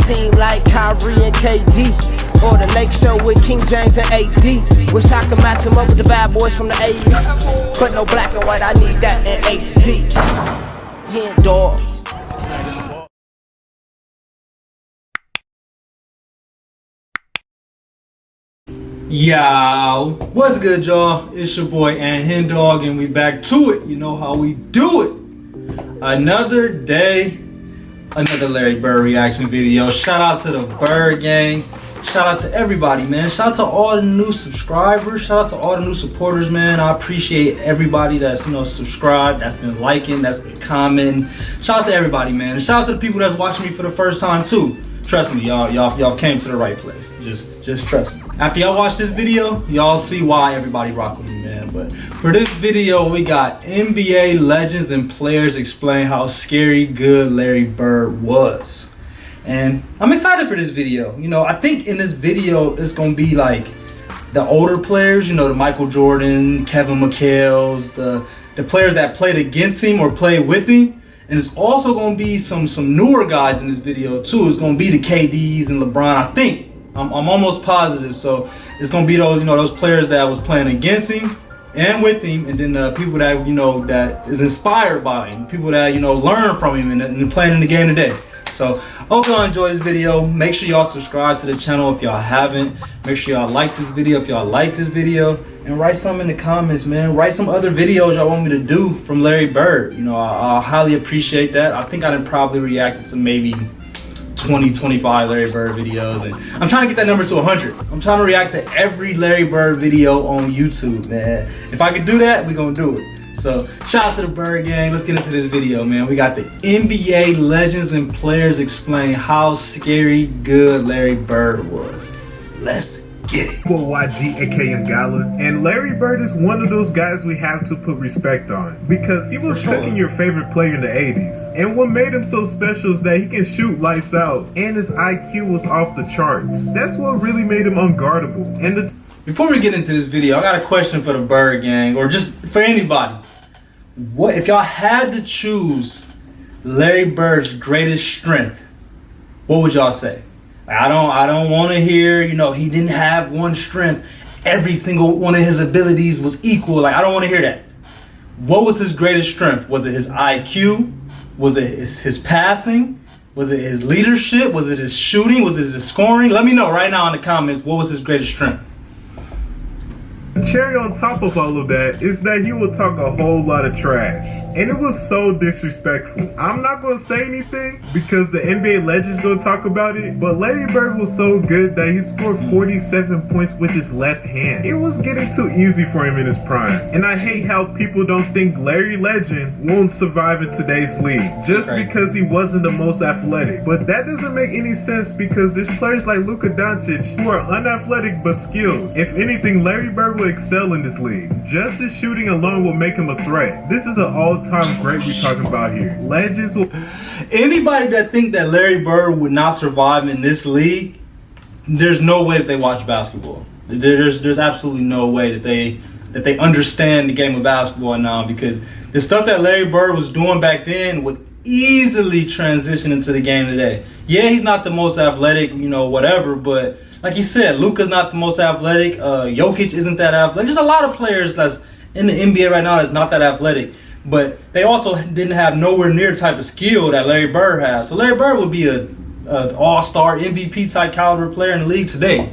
team like Kyrie and KD, or the Lake Show with King James and AD. Wish I could match him up with the bad boys from the 80s, but no black and white, I need that in HD. HenDawgz. Yo, what's good, y'all? It's your boy HenDawgz, and we back to it. You know how we do it. Another day, another Larry Bird reaction video. Shout out to the Bird gang. Shout out to everybody, man. Shout out to all the new subscribers. Shout out to all the new supporters, man. I appreciate everybody that's, subscribed, that's been liking, that's been commenting. Shout out to everybody, man. And shout out to the people that's watching me for the first time too. Trust me, y'all came to the right place. Just trust me. After y'all watch this video, y'all see why everybody rock with me, man. But for this video, we got NBA legends and players explain how scary good Larry Bird was. And I'm excited for this video. I think in this video, it's gonna be like the older players, the Michael Jordan, Kevin McHale's, the players that played against him or played with him. And it's also going to be some newer guys in this video too. It's going to be the KDs and LeBron, I think. I'm almost positive. So it's going to be those, those players that was playing against him and with him, and then the people that, that is inspired by him, people that, learn from him and playing in the game today. So hope y'all enjoy this video. Make sure y'all subscribe to the channel if y'all haven't. Make sure y'all like this video if y'all like this video. And write some in the comments, man. Write some other videos y'all want me to do from Larry Bird. I highly appreciate that. I think I done probably reacted to maybe 20, 25 Larry Bird videos. And I'm trying to get that number to 100. I'm trying to react to every Larry Bird video on YouTube, man. If I can do that, we're gonna do it. So shout out to the Bird gang. Let's get into this video, man. We got the NBA legends and players explain how scary good Larry Bird was. Let's get it. YG, aka Ngala, and Larry Bird is one of those guys we have to put respect on because he was cooking your favorite player in the 80s. And what made him so special is that he can shoot lights out and his IQ was off the charts. That's what really made him unguardable. And before we get into this video, I got a question for the Bird gang, or just for anybody. What if y'all had to choose Larry Bird's greatest strength? What would y'all say? I don't want to hear, he didn't have one strength. Every single one of his abilities was equal. I don't want to hear that. What was his greatest strength? Was it his IQ? Was it his passing? Was it his leadership? Was it his shooting? Was it his scoring? Let me know right now in the comments, what was his greatest strength? cherry on top of all of that is that he will talk a whole lot of trash. And it was so disrespectful. I'm not going to say anything because the NBA legend's going to talk about it, but Larry Bird was so good that he scored 47 points with his left hand. It was getting too easy for him in his prime. And I hate how people don't think Larry Legend won't survive in today's league just because he wasn't the most athletic. But that doesn't make any sense because there's players like Luka Doncic who are unathletic but skilled. If anything, Larry Bird will excel in this league. Just his shooting alone will make him a threat. This is an all-time great we're talking about here. Legends will... Anybody that think that Larry Bird would not survive in this league, there's no way that they watch basketball. There's absolutely no way that they understand the game of basketball now, because the stuff that Larry Bird was doing back then would easily transition into the game today. Yeah, he's not the most athletic, whatever, but like you said, Luka's not the most athletic. Jokic isn't that athletic. There's a lot of players that's in the NBA right now that's not that athletic, but they also didn't have nowhere near the type of skill that Larry Bird has. So Larry Bird would be an all-star MVP type caliber player in the league today.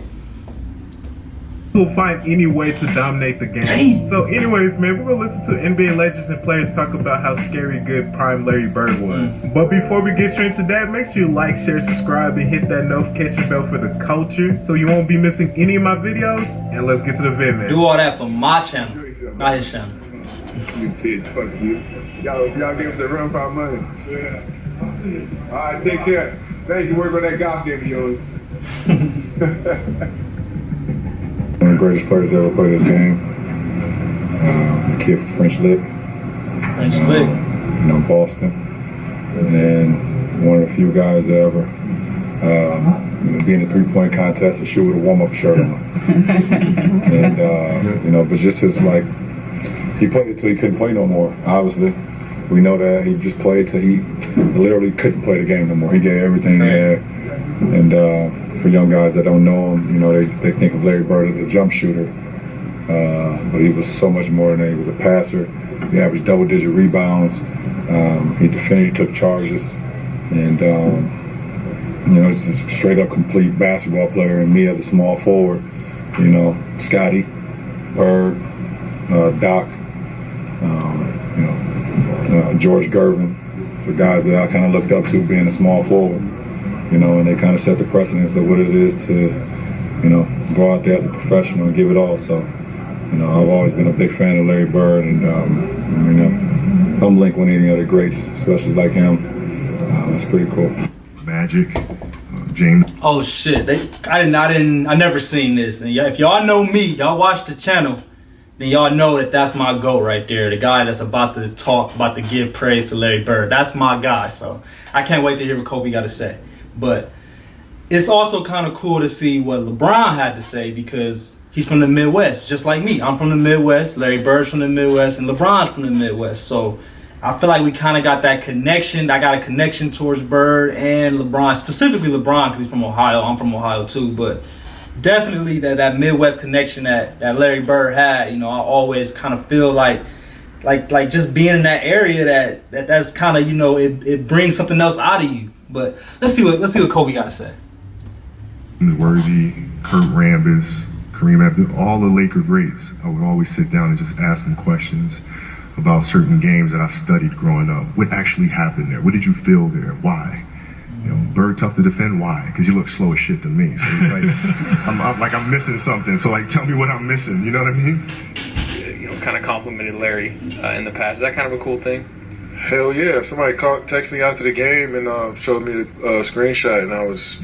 Will find any way to dominate the game. Hey. So anyways, man, we're gonna listen to NBA legends and players talk about how scary good prime Larry Bird was. But before we get straight to that, make sure you like, share, subscribe, and hit that notification bell for the culture so you won't be missing any of my videos. And let's get to the vid, man. Do all that for my channel, not his channel. You kids, fuck you. Y'all give us the run for our money. Yeah. Alright, take care. Thank you. Work on that golf game of yours. One of the greatest players to ever play this game. A kid from French Lick. Boston. And one of the few guys that ever be in a three-point contest and shoot with a warm-up shirt on. And, but just his, he played until he couldn't play no more, obviously. We know that he just played till he literally couldn't play the game no more. He gave everything he had. And for young guys that don't know him, you know, they think of Larry Bird as a jump shooter. But he was so much more than that. He was a passer. He averaged double-digit rebounds. He defended, he took charges. And, you know, he's just a straight-up complete basketball player. And me as a small forward, you know, Scotty, Bird, Doc, you know, George Gervin, the guys that I kind of looked up to being a small forward, you know, and they kind of set the precedence of what it is to, you know, go out there as a professional and give it all. So, you know, I've always been a big fan of Larry Bird, and, you know, if I'm linked with any other greats, especially like him, that's pretty cool. Magic, James. Oh shit! I never seen this. And if y'all know me, y'all watch the channel, then y'all know that that's my GOAT right there. The guy that's about to talk, about to give praise to Larry Bird. That's my guy. So I can't wait to hear what Kobe got to say. But it's also kind of cool to see what LeBron had to say, because he's from the Midwest, just like me. I'm from the Midwest. Larry Bird's from the Midwest, and LeBron's from the Midwest. So I feel like we kind of got that connection. I got a connection towards Bird and LeBron, specifically LeBron because he's from Ohio. I'm from Ohio too, but definitely that Midwest connection that Larry Bird had. You know, I always kind of feel like just being in that area that's kind of, you know, it brings something else out of you. But let's see what Kobe got to say. Worthy, Kurt Rambis, Kareem Abdul, all the Laker greats. I would always sit down and just ask them questions about certain games that I studied growing up. What actually happened there? What did you feel there? Why? You know, Bird tough to defend. Why? Because you look slow as shit to me. So like, I'm missing something. So like, tell me what I'm missing. You know what I mean? You know, kind of complimented Larry in the past. Is that kind of a cool thing? Hell yeah. Somebody texted me after the game and showed me the screenshot, and I was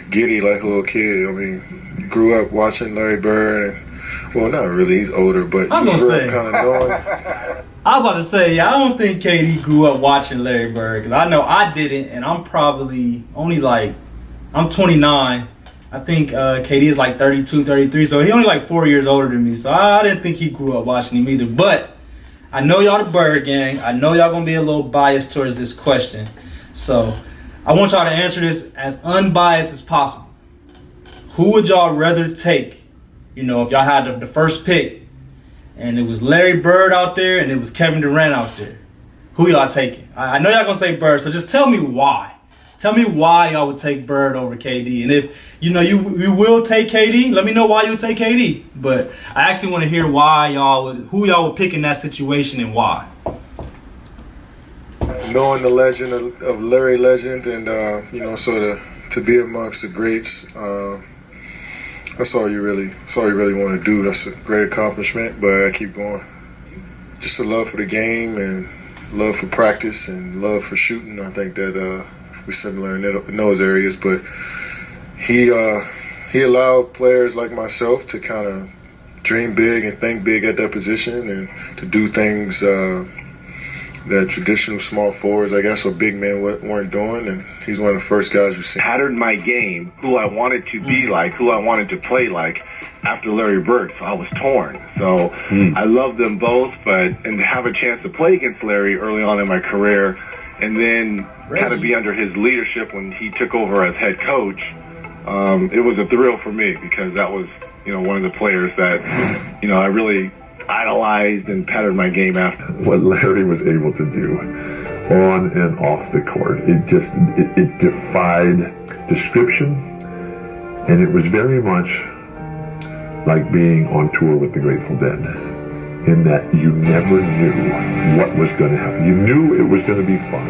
giddy like a little kid. I mean, grew up watching Larry Bird, and, well, not really, he's older, but I was grew gonna up say, kind of knowing. I was about to say, yeah, I don't think KD grew up watching Larry Bird, because I know I didn't, and I'm probably only I'm 29. I think KD is like 32, 33, so he only like 4 years older than me, so I didn't think he grew up watching him either. But I know y'all the Bird gang. I know y'all gonna be a little biased towards this question, so I want y'all to answer this as unbiased as possible. Who would y'all rather take? You know, if y'all had the first pick, and it was Larry Bird out there, and it was Kevin Durant out there, who y'all taking? I know y'all gonna say Bird, so just tell me why. Tell me why y'all would take Bird over KD. And if you know you will take KD, let me know why you would take KD. But I actually want to hear who y'all would pick in that situation and why. Knowing the legend of Larry Legend, and you know, sort of to be amongst the greats, that's all you really want to do. That's a great accomplishment, but I keep going. Just a love for the game and love for practice and love for shooting. I think that we're similar in those areas, but he allowed players like myself to kind of dream big and think big at that position, and to do things that traditional small forwards, I guess, or big men weren't doing. And he's one of the first guys you see. Patterned my game, who I wanted to be like, who I wanted to play like after Larry Bird. So I was torn. So I love them both, and to have a chance to play against Larry early on in my career, and then kind of be under his leadership when he took over as head coach, it was a thrill for me, because that was, you know, one of the players that, you know, I really idolized and patterned my game after. What Larry was able to do on and off the court, it defied description, and it was very much like being on tour with the Grateful Dead, in that you never knew what was going to happen. You knew it was going to be fun.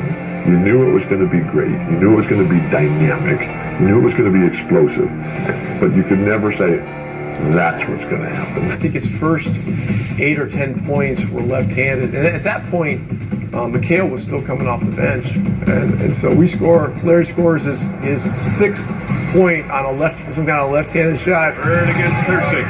You knew it was going to be great. You knew it was going to be dynamic. You knew it was going to be explosive. But you could never say, that's what's going to happen. I think his first 8 or 10 points were left-handed. And at that point, McHale was still coming off the bench. And so Larry scores his sixth point on some kind of left-handed shot. Bird against Thursday.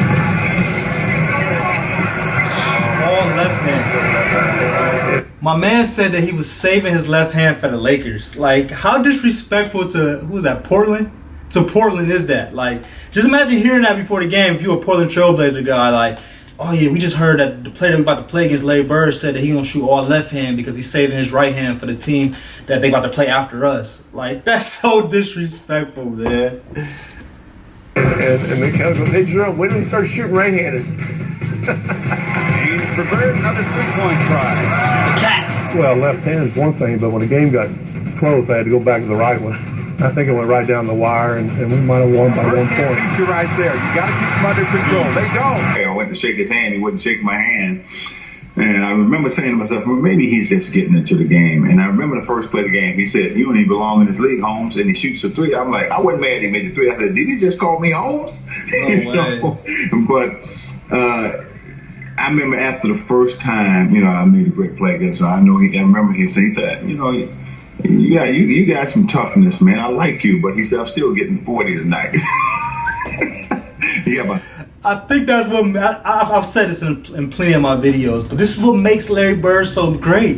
All left-handed. My man said that he was saving his left hand for the Lakers. Like, how disrespectful to, who was that, Portland? To Portland is that? Like, just imagine hearing that before the game if you were a Portland Trailblazer guy. Like, oh yeah, we just heard that the player that we about to play against, Larry Bird, said that he gonna shoot all left hand because he's saving his right hand for the team that they about to play after us. Like, that's so disrespectful, man. And Mikhail goes, hey, Jerome, when do we start shooting right-handed? For Bird, another three-point try. Well, left hand is one thing, but when the game got close, I had to go back to the right one. I think it went right down the wire, and we might have won by 1 point. You're right there. You got to keep them under control. They don't. I went to shake his hand. He wouldn't shake my hand. And I remember saying to myself, well, maybe he's just getting into the game. And I remember the first play of the game, he said, you don't even belong in this league, Holmes. And he shoots a three. I'm like, I wasn't mad he made the three. I said, did he just call me Holmes? No way. But I remember after the first time, I made a great play against him. I remember he said, yeah, you got some toughness, man. I like you. But he said, I'm still getting 40 tonight. I think that's what I've said this in plenty of my videos, but this is what makes Larry Bird so great.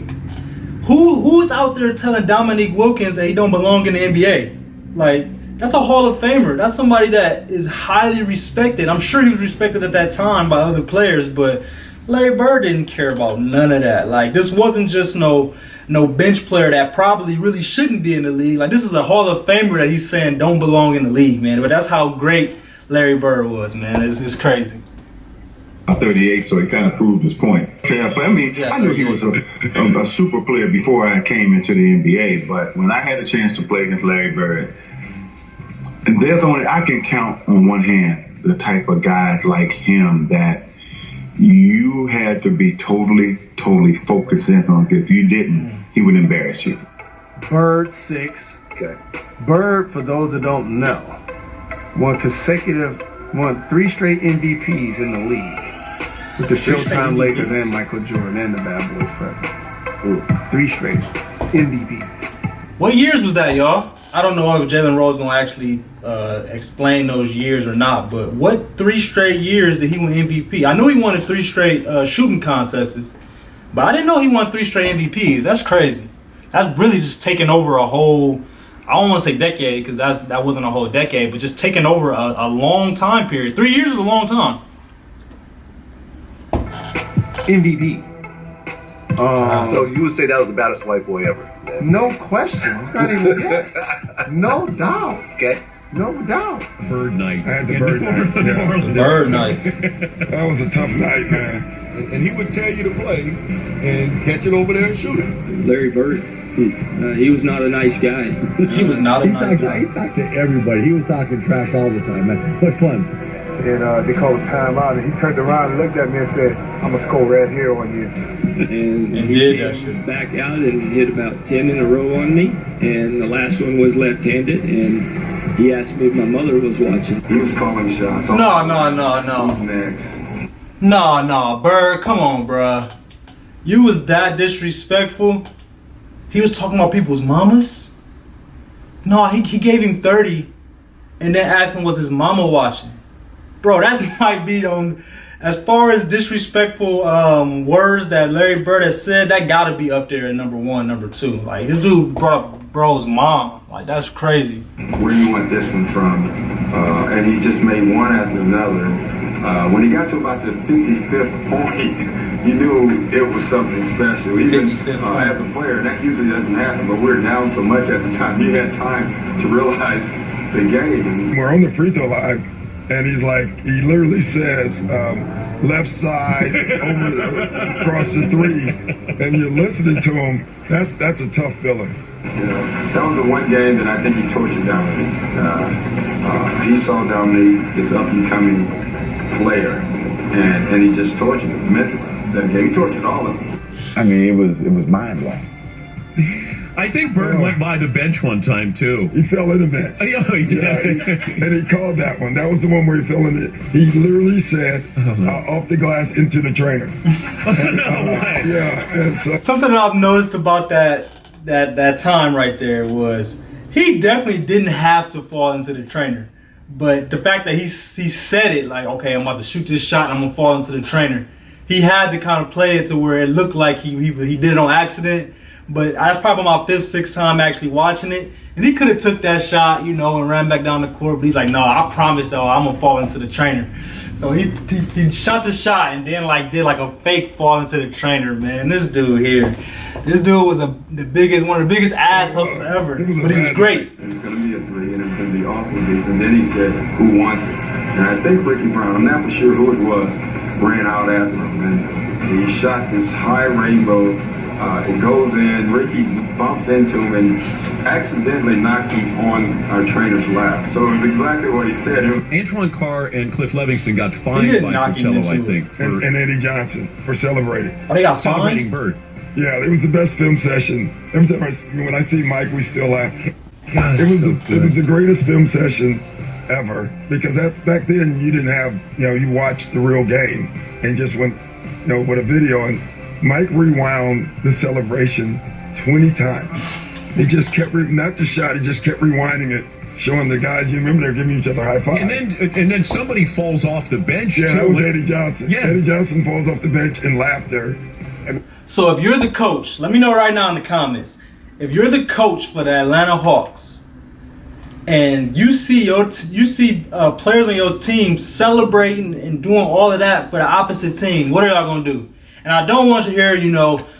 Who is out there telling Dominique Wilkins that he don't belong in the NBA? Like, that's a Hall of Famer. That's somebody that is highly respected. I'm sure he was respected at that time by other players, but Larry Bird didn't care about none of that. Like, this wasn't just no bench player that probably really shouldn't be in the league. Like, this is a Hall of Famer that he's saying don't belong in the league, man. But that's how great Larry Bird was, man. It's crazy. 38, so he kind of proved his point. I mean, I knew he was a super player before I came into the NBA, but when I had a chance to play against Larry Bird, and there's only, I can count on one hand the type of guys like him that you had to be totally focused in on. If you didn't, he would embarrass you. Bird 6. Okay. Bird, for those that don't know, won 3 straight MVPs in the league with the Showtime Lakers and Michael Jordan and the Bad Boys president. 3 straight MVPs. What years was that, y'all? I don't know if Jalen Rose gonna actually explain those years or not, but what 3 straight years did he win MVP? I knew he won 3 straight shooting contests, but I didn't know he won 3 straight MVPs. That's crazy. That's really just taking over a whole, I don't want to say decade because that wasn't a whole decade, but just taking over a long time period. 3 years is a long time. MVP. So you would say that was the baddest white boy ever? No question. Not even guess. No doubt. Okay. No doubt. Bird night. I had the Bird night. Yeah. Bird night. That was a tough night, man. And he would tell you to play and catch it over there and shoot it. Larry Bird. He was not a nice guy. He was not a nice guy. He talked to everybody. He was talking trash all the time, man. But fun. And they called timeout, and he turned around and looked at me and said, I'm going to score right here on you. And he came back out and hit about 10 in a row on me. And the last one was left-handed. And he asked me if my mother was watching. He was calling shots. No. Who's next? No, Bird, come on, bruh. You was that disrespectful. He was talking about people's mamas. No, he gave him 30 and then asked him was his mama watching. Bro, that might be on, as far as disrespectful words that Larry Bird has said, that gotta be up there at number 1, number 2. Like, this dude brought up bro's mom. Like, that's crazy. Where you want this one from? And he just made one after another. When he got to about the 55th point, you knew it was something special. Even as a player, that usually doesn't happen, but we're down so much at the time. You had time to realize the game. We're on the free throw line, and he's like, he literally says, left side over across the 3, and you're listening to him. That's a tough feeling. That was the one game that I think he tortured Dominique. He saw Dominique, this up-and-coming player, and he just tortured him mentally. That game, he tortured all of them. I mean, it was mind-blowing. I think Bird went by the bench one time, too. He fell in the bench. Oh, he did. Yeah, and he called that one. That was the one where he fell in it. He literally said, off the glass into the trainer. And so something that I've noticed about that time right there was he definitely didn't have to fall into the trainer. But the fact that he said it, like, okay, I'm about to shoot this shot and I'm going to fall into the trainer. He had to kind of play it to where it looked like he did it on accident. But that's probably my 5th, 6th time actually watching it. And he could have took that shot, you know, and ran back down the court. But he's like, no, I promise, though, I'm going to fall into the trainer. So he shot the shot and then did a fake fall into the trainer, man. This dude here, this dude was one of the biggest assholes ever. But he was great. And it's going to be a 3, and it's going to be off of this. And then he said, who wants it? And I think Ricky Brown, I'm not for sure who it was, ran out after him. And he shot this high rainbow. It goes in, Ricky bumps into him and accidentally knocks him on our trainer's lap. So it was exactly what he said. Antoine Carr and Cliff Livingston got fined by Coachella, I think. And Eddie Johnson for celebrating. Oh, they got celebrating Bird. Yeah, it was the best film session. Every time when I see Mike, we still laugh. God, it was the greatest film session ever, because back then you didn't have, you watched the real game and just went, with a video, and Mike rewound the celebration 20 times. He just kept, not the shot, he just kept rewinding it, showing the guys, you remember they're giving each other high five. And then somebody falls off the bench. Yeah, too. that was Eddie Johnson. Yeah. Eddie Johnson falls off the bench in laughter. So if you're the coach, let me know right now in the comments. If you're the coach for the Atlanta Hawks, and you see players on your team celebrating and doing all of that for the opposite team, what are y'all gonna do? And I don't want to hear,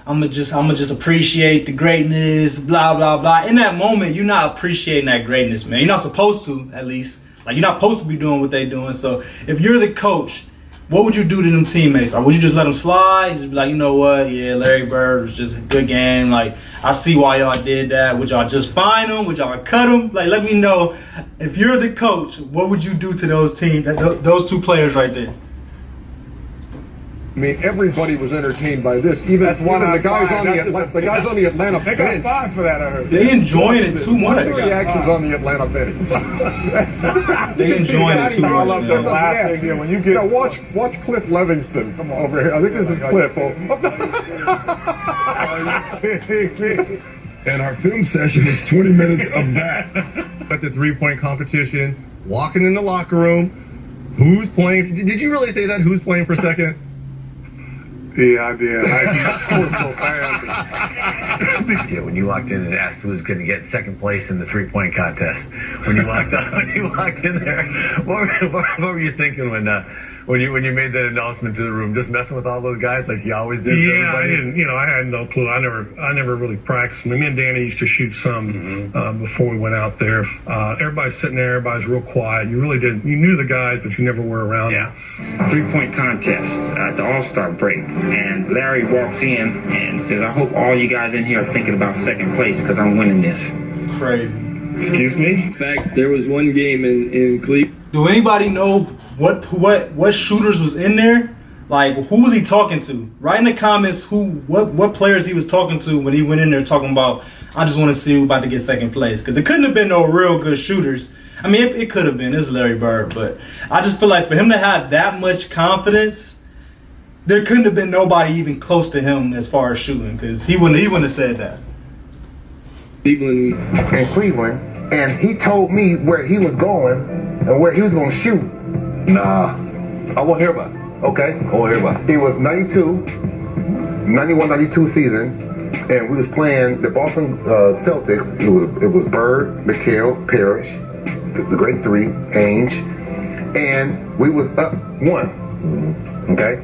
I'ma just appreciate the greatness, blah blah blah. In that moment, you're not appreciating that greatness, man. You're not supposed to, at least. You're not supposed to be doing what they're doing. So if you're the coach, what would you do to them teammates? Or would you just let them slide? Just be like, you know what? Yeah, Larry Bird was just a good game. I see why y'all did that. Would y'all just fine him? Would y'all cut him? Let me know. If you're the coach, what would you do to those two players right there? I mean, everybody was entertained by this. Even the guys on the Atlanta bench. They got 5 for that, I heard. They enjoying it too much. What's the reactions on the Atlanta bench? They enjoying it too much. Yeah, when you get watch Cliff Livingston come over here. I think this is Cliff. And our film session is 20 minutes of that. At the 3-point competition, walking in the locker room, who's playing? Did you really say that? Who's playing for second? Yeah, I did. Yeah, when you walked in and asked who was going to get second place in the 3-point contest, when you walked in there, what were you thinking when you made that announcement to the room? Just messing with all those guys like you always did. Yeah, to everybody? I didn't. I had no clue. I never really practiced. Me and Danny used to shoot some before we went out there. Everybody's sitting there. Everybody's real quiet. You really didn't. You knew the guys, but you never were around them. 3-point contest at the All-Star break, and Larry walks in and says, "I hope all you guys in here are thinking about second place because I'm winning this." Crazy. Excuse me? In fact, there was one game in Cleveland. Do anybody know what shooters was in there? Who was he talking to? Write in the comments what players he was talking to when he went in there talking about, I just want to see who about to get second place. Because it couldn't have been no real good shooters. I mean, it could have been. It's Larry Bird. But I just feel like for him to have that much confidence, there couldn't have been nobody even close to him as far as shooting. Because he wouldn't have said that. In Cleveland. And he told me where he was going and where he was going to shoot. Nah. I won't hear about it. Okay. I won't hear about it. It was 91-92 season, and we was playing the Boston Celtics. It was Bird, McHale, Parrish, the great 3, Ainge, and we was up 1. Okay.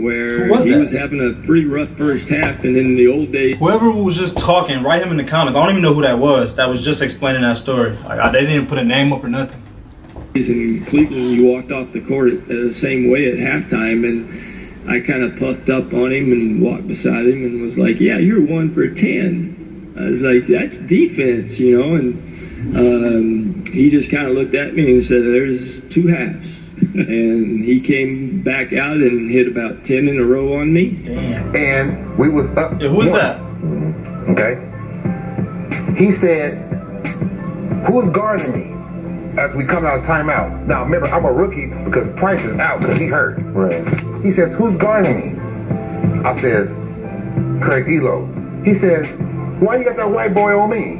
Where he was having a pretty rough first half, and in the old days, whoever was just talking, write him in the comments. I don't even know who that was. That was just explaining that story. They didn't put a name up or nothing. In Cleveland, you walked off the court the same way at halftime, and I kind of puffed up on him and walked beside him and was like, "Yeah, you're 1 for 10." I was like, "That's defense, And he just kind of looked at me and said, "There's 2 halves." And he came back out and hit about 10 in a row on me. Damn. And we was up. Yeah, who was that? Okay. He said, "Who's guarding me as we come out of timeout?" Now remember, I'm a rookie because Price is out because he hurt. Right. He says, "Who's guarding me?" I says, "Craig Elo." He says, "Why you got that white boy on me?"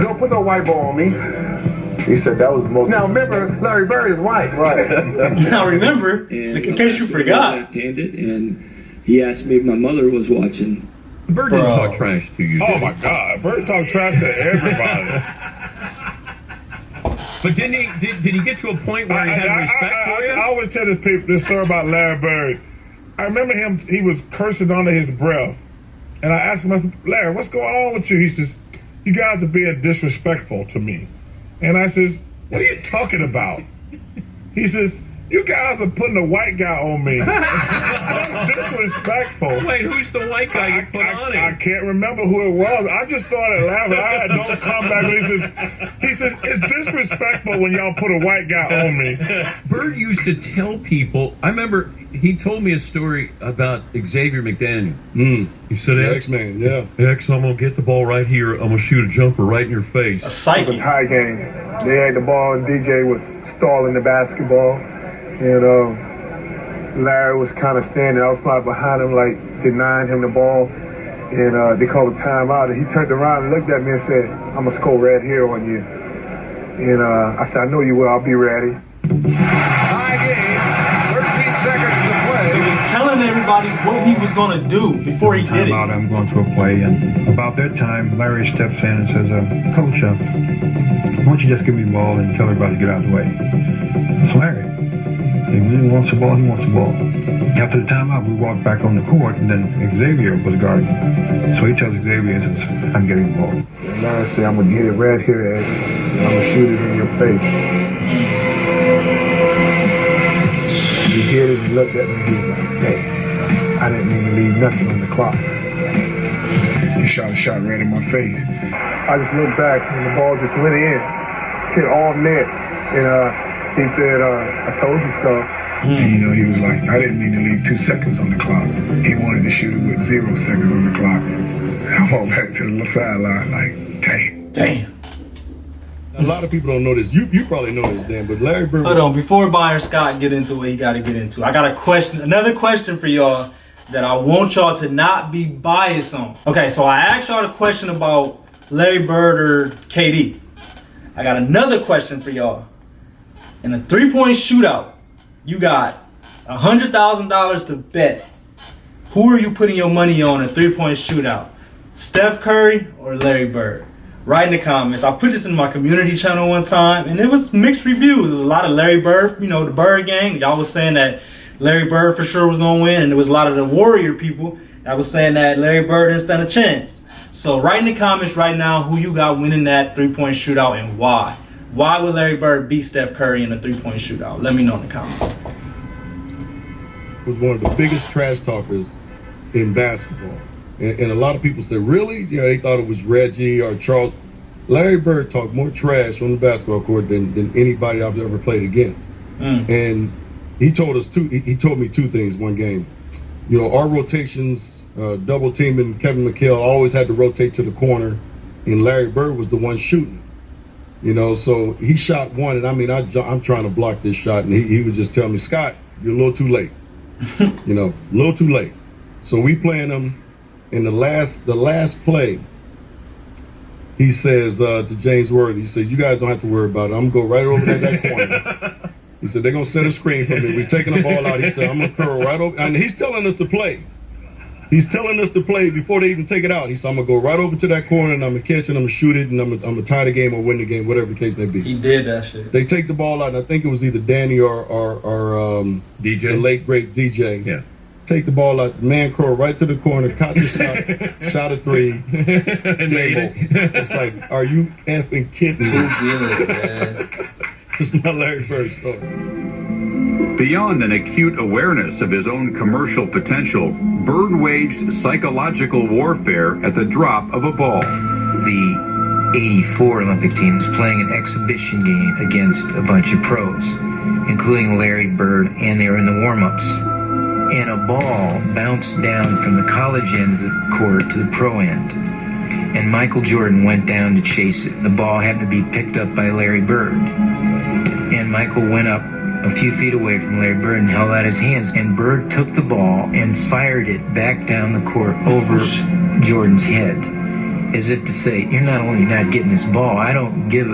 Don't put no white boy on me. He said that was the most. Now remember, Larry Bird is white. Right. Now remember, in case you forgot. Left-handed, and he asked me if my mother was watching. Bird didn't talk trash to you. Oh my God, Bird talked trash to everybody. But did he get to a point where he had respect for you? I always tell this story about Larry Bird. I remember him, he was cursing under his breath. And I asked him, I said, Larry, what's going on with you? He says, you guys are being disrespectful to me. And I says, what are you talking about? He says, you guys are putting a white guy on me. That's disrespectful. Wait, who's the white guy you put on him? I can't remember who it was. I just started laughing. I had no comeback. He says, it's disrespectful when y'all put a white guy on me. Bird used to tell people, I remember he told me a story about Xavier McDaniel. He said, X-Man, yeah. X, I'm going to get the ball right here. I'm going to shoot a jumper right in your face. A psychic. It was a tie game. They had the ball and DJ was stalling the basketball. And Larry was kind of standing outside behind him, like denying him the ball. And they called a timeout. And he turned around and looked at me and said, I'm going to score right here on you. And I said, I know you will. I'll be ready. Tie game, 13 seconds to play. He was telling everybody what he was going to do before he did it. I'm going to a play. And about that time, Larry steps in and says, Coach, why don't you just give me the ball and tell everybody to get out of the way. It's Larry. If he wants the ball, he wants the ball. After the timeout, we walked back on the court, and then Xavier was guarding. So he tells Xavier, he says, I'm getting the ball. And Larry said, I'm going to get it right here, Ed. I'm going to shoot it in your face. He did it and looked at me, he was like, damn, I didn't mean to leave nothing on the clock. He shot a shot right in my face. I just looked back and the ball just went in, hit all net. And he said, I told you so. And, he was like, I didn't mean to leave 2 seconds on the clock. He wanted to shoot it with 0 seconds on the clock. I walked back to the sideline like, damn. A lot of people don't know this. You probably know this, Dan, but Larry Bird. Hold on, before Byron Scott get into what he got to get into, I got a question, another question for y'all that I want y'all to not be biased on. Okay, so I asked y'all a question about Larry Bird or KD. I got another question for y'all. In a 3-point shootout, you got $100,000 to bet. Who are you putting your money on in a 3-point shootout? Steph Curry or Larry Bird? Write in the comments. I put this in my community channel one time, and it was mixed reviews. There was a lot of Larry Bird, the Bird gang. Y'all was saying that Larry Bird for sure was going to win, and there was a lot of the Warrior people that was saying that Larry Bird didn't stand a chance. So write in the comments right now who you got winning that 3-point shootout and why. Why would Larry Bird beat Steph Curry in a 3-point shootout? Let me know in the comments. Was one of the biggest trash talkers in basketball. And a lot of people said, really? They thought it was Reggie or Charles. Larry Bird talked more trash on the basketball court than anybody I've ever played against. And he told me 2 things one game. Our rotations, double teaming Kevin McHale always had to rotate to the corner, and Larry Bird was the one shooting. So he shot one, and I'm trying to block this shot, and he would just tell me, Scott, you're a little too late. A little too late. So we playing him in the last play. He says to James Worthy, he says, you guys don't have to worry about it. I'm going to go right over there that corner. He said, they're going to set a screen for me. We're taking the ball out. He said, I'm going to curl right over. And he's telling us to play. He's telling us to play before they even take it out. He said, I'm going to go right over to that corner, and I'm going to catch it, and I'm going to shoot it, and I'm going to tie the game or win the game, whatever the case may be. He did that shit. They take the ball out, and I think it was either Danny or DJ, the late, great DJ. Yeah. Take the ball out, man curl right to the corner, caught the shot, shot a 3, and made it. It's like, are you effing kidding me? Too good, man. It's not Larry Bird's story. Beyond an acute awareness of his own commercial potential, Bird waged psychological warfare at the drop of a ball. The 84 Olympic team was playing an exhibition game against a bunch of pros, including Larry Bird, and they were in the warm-ups. And a ball bounced down from the college end of the court to the pro end. And Michael Jordan went down to chase it. The ball happened to be picked up by Larry Bird. And Michael went up a few feet away from Larry Bird and held out his hands. And Bird took the ball and fired it back down the court over Jordan's head. As if to say, you're not only not getting this ball, I don't give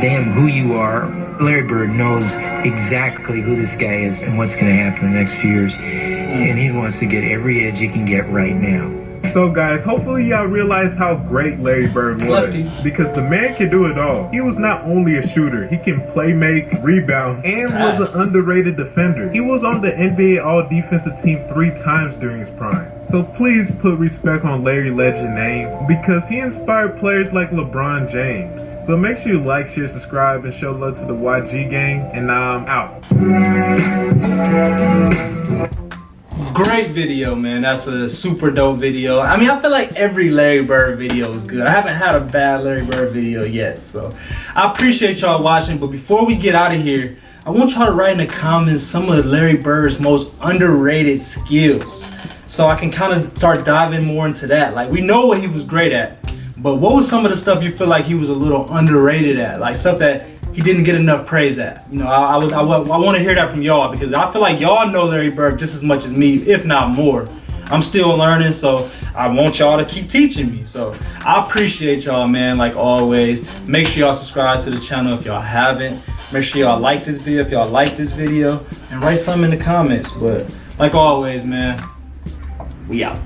damn who you are. Larry Bird knows exactly who this guy is and what's going to happen in the next few years. And he wants to get every edge he can get right now. So guys, hopefully y'all realize how great Larry Bird was, because the man can do it all. He was not only a shooter, he can play, make, rebound, and was an underrated defender. He was on the NBA All-Defensive Team 3 times during his prime. So please put respect on Larry Legend's name, because he inspired players like LeBron James. So make sure you like, share, subscribe, and show love to the YG gang, and now I'm out. Great video, man. That's a super dope video. I mean, I feel like every Larry Bird video is good. I haven't had a bad Larry Bird video yet, so I appreciate y'all watching. But before we get out of here, I want y'all to write in the comments some of Larry Bird's most underrated skills, so I can kind of start diving more into that. Like, we know what he was great at, but what was some of the stuff you feel like he was a little underrated at, like stuff that he didn't get enough praise at? You know, I want to hear that from y'all, because I feel like y'all know Larry Bird just as much as me, if not more. I'm still learning, so I want y'all to keep teaching me. So I appreciate y'all, man, like always. Make sure y'all subscribe to the channel if y'all haven't. Make sure y'all like this video if y'all like this video, and write something in the comments. But like always, man, we out.